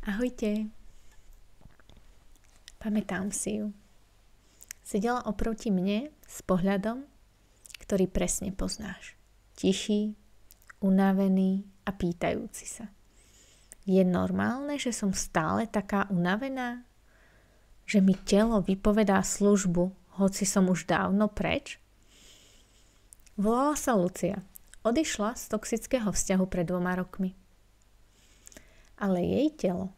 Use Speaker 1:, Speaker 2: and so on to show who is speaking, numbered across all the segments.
Speaker 1: Ahojte. Pamätám si ju. Sedela oproti mne s pohľadom, ktorý presne poznáš. Tichý, unavený a pýtajúci sa. Je normálne, že som stále taká unavená? Že mi telo vypovedá službu, hoci som už dávno preč? Volala sa Lucia. Odišla z toxického vzťahu pred 2 rokmi. Ale jej telo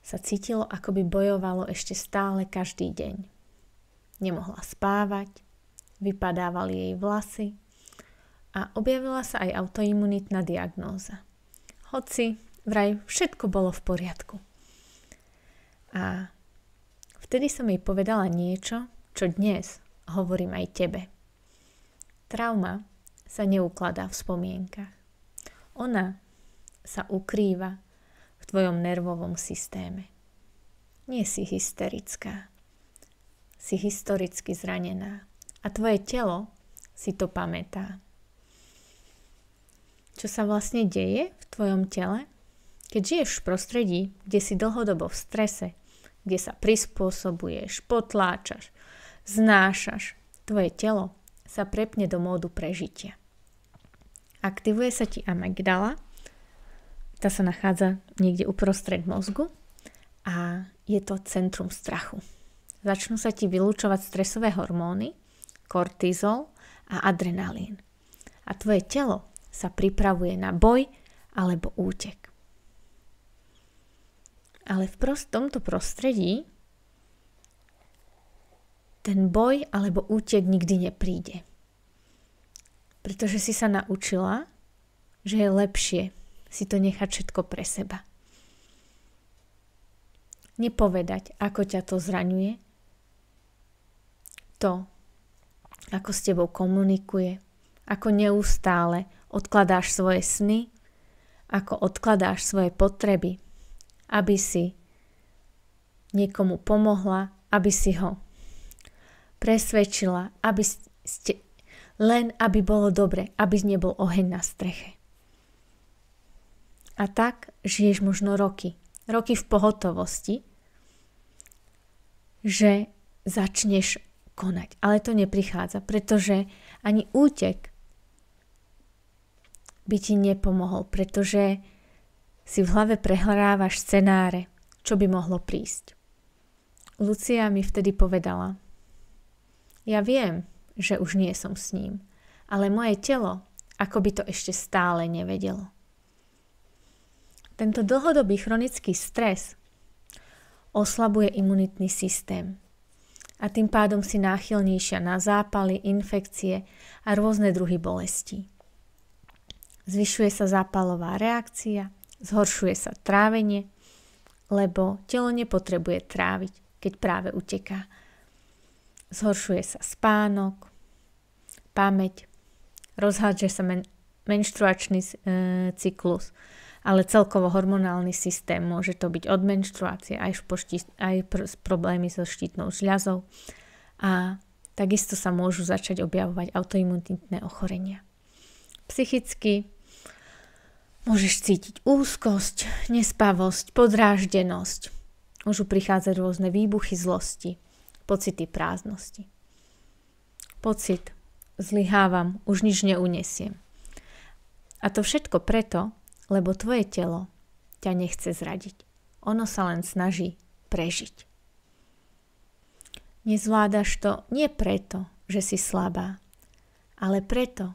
Speaker 1: sa cítilo, ako by bojovalo ešte stále každý deň. Nemohla spávať, vypadávali jej vlasy a objavila sa aj autoimunitná diagnóza. Hoci vraj všetko bolo v poriadku. A vtedy som jej povedala niečo, čo dnes hovorím aj tebe. Trauma sa neukladá v spomienkach. Ona sa ukrýva v tvojom nervovom systéme. Nie si hysterická. Si historicky zranená. A tvoje telo si to pamätá. Čo sa vlastne deje v tvojom tele? Keď žiješ v prostredí, kde si dlhodobo v strese, kde sa prispôsobuješ, potláčaš, znášaš, tvoje telo sa prepne do módu prežitia. Aktivuje sa ti amygdala, tá sa nachádza niekde uprostred mozgu a je to centrum strachu. Začnú sa ti vylúčovať stresové hormóny, kortizol a adrenalín. A tvoje telo sa pripravuje na boj alebo útek. Ale v tomto prostredí ten boj alebo útek nikdy nepríde. Pretože si sa naučila, že je lepšie si to nechať všetko pre seba. Nepovedať, ako ťa to zraňuje, to, ako s tebou komunikuje, ako neustále odkladáš svoje sny, ako odkladáš svoje potreby, aby si niekomu pomohla, aby si ho presvedčila, len aby bolo dobre, aby nebol oheň na streche. A tak žiješ možno roky v pohotovosti, že začneš konať. Ale to neprichádza, pretože ani útek by ti nepomohol, pretože si v hlave prehrávaš scenáre, čo by mohlo prísť. Lucia mi vtedy povedala, ja viem, že už nie som s ním, ale moje telo, ako by to ešte stále nevedelo. Tento dlhodobý chronický stres oslabuje imunitný systém a tým pádom si náchylnejšia na zápaly, infekcie a rôzne druhy bolestí. Zvyšuje sa zápalová reakcia, zhoršuje sa trávenie, lebo telo nepotrebuje tráviť, keď práve uteká. Zhoršuje sa spánok, pamäť, rozhádže sa menštruačný cyklus, ale celkovo hormonálny systém, môže to byť od menštruácie aj problémy so štítnou žľazou a takisto sa môžu začať objavovať autoimunitné ochorenia. Psychicky môžeš cítiť úzkosť, nespavosť, podráždenosť. Môžu prichádzať rôzne výbuchy zlosti, pocity prázdnosti. Pocit, zlyhávam, už nič neunesiem. A to všetko preto, lebo tvoje telo ťa nechce zradiť. Ono sa len snaží prežiť. Nezvládaš to nie preto, že si slabá, ale preto,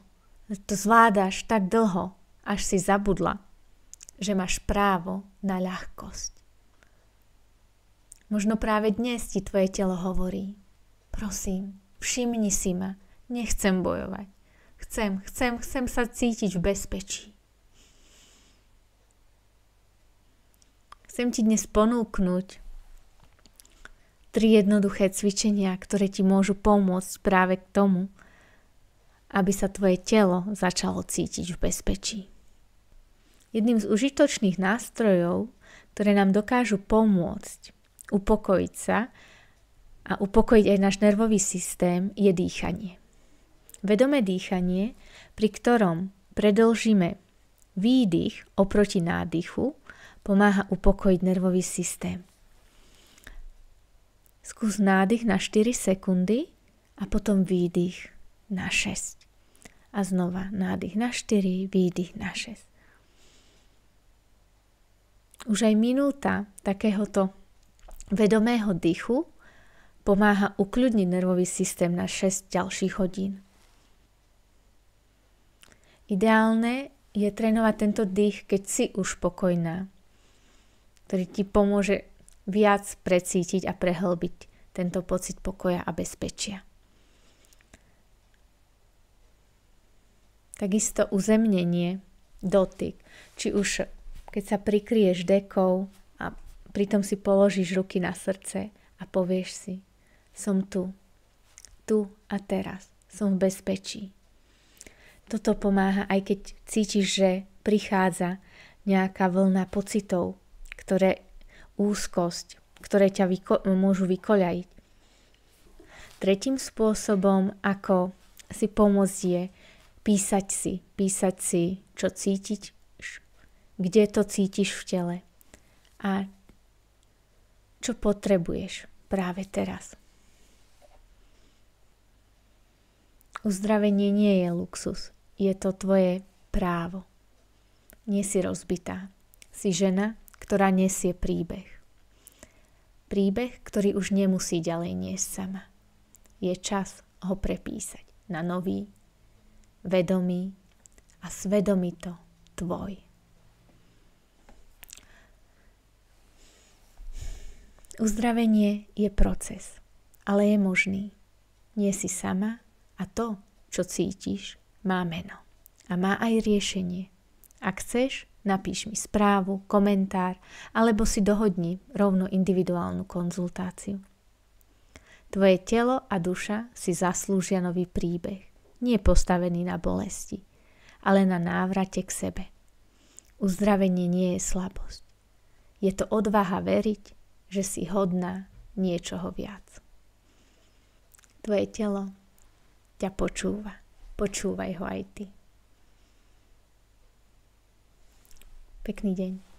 Speaker 1: že to zvládaš tak dlho, až si zabudla, že máš právo na ľahkosť. Možno práve dnes ti tvoje telo hovorí, prosím, všimni si ma, nechcem bojovať. Chcem sa cítiť v bezpečí. Chcem ti dnes ponúknuť 3 jednoduché cvičenia, ktoré ti môžu pomôcť práve k tomu, aby sa tvoje telo začalo cítiť v bezpečí. Jedným z užitočných nástrojov, ktoré nám dokážu pomôcť upokojiť sa a upokojiť aj náš nervový systém, je dýchanie. Vedomé dýchanie, pri ktorom predĺžime výdych oproti nádychu, pomáha upokojiť nervový systém. Skús nádych na 4 sekundy a potom výdych na 6. A znova nádych na 4, výdych na 6. Už aj minúta takéhoto vedomého dýchu pomáha ukľudniť nervový systém na 6 ďalších hodín. Ideálne je trénovať tento dých, keď si už pokojná, ktorý ti pomôže viac precítiť a prehlbiť tento pocit pokoja a bezpečia. Takisto uzemnenie, dotyk, či už keď sa prikryješ dekou a pritom si položíš ruky na srdce a povieš si, som tu a teraz, som v bezpečí. Toto pomáha, aj keď cítiš, že prichádza nejaká vlna pocitov, úzkosť, ktoré ťa môžu vykoľajiť. Tretím spôsobom, ako si pomôcť, je písať si, čo cítiš, kde to cítiš v tele a čo potrebuješ práve teraz. Uzdravenie nie je luxus, je to tvoje právo. Nie si rozbitá. Si žena, ktorá nesie príbeh. Príbeh, ktorý už nemusí ďalej niesť sama. Je čas ho prepísať na nový, vedomý a svedomito tvoj. Uzdravenie je proces, ale je možný. Nie si sama a to, čo cítiš, má meno. A má aj riešenie. Ak chceš, napíš mi správu, komentár, alebo si dohodni rovno individuálnu konzultáciu. Tvoje telo a duša si zaslúžia nový príbeh, nie postavený na bolesti, ale na návrate k sebe. Uzdravenie nie je slabosť. Je to odvaha veriť, že si hodná niečoho viac. Tvoje telo ťa počúva. Počúvaj ho aj ty. Pekný deň.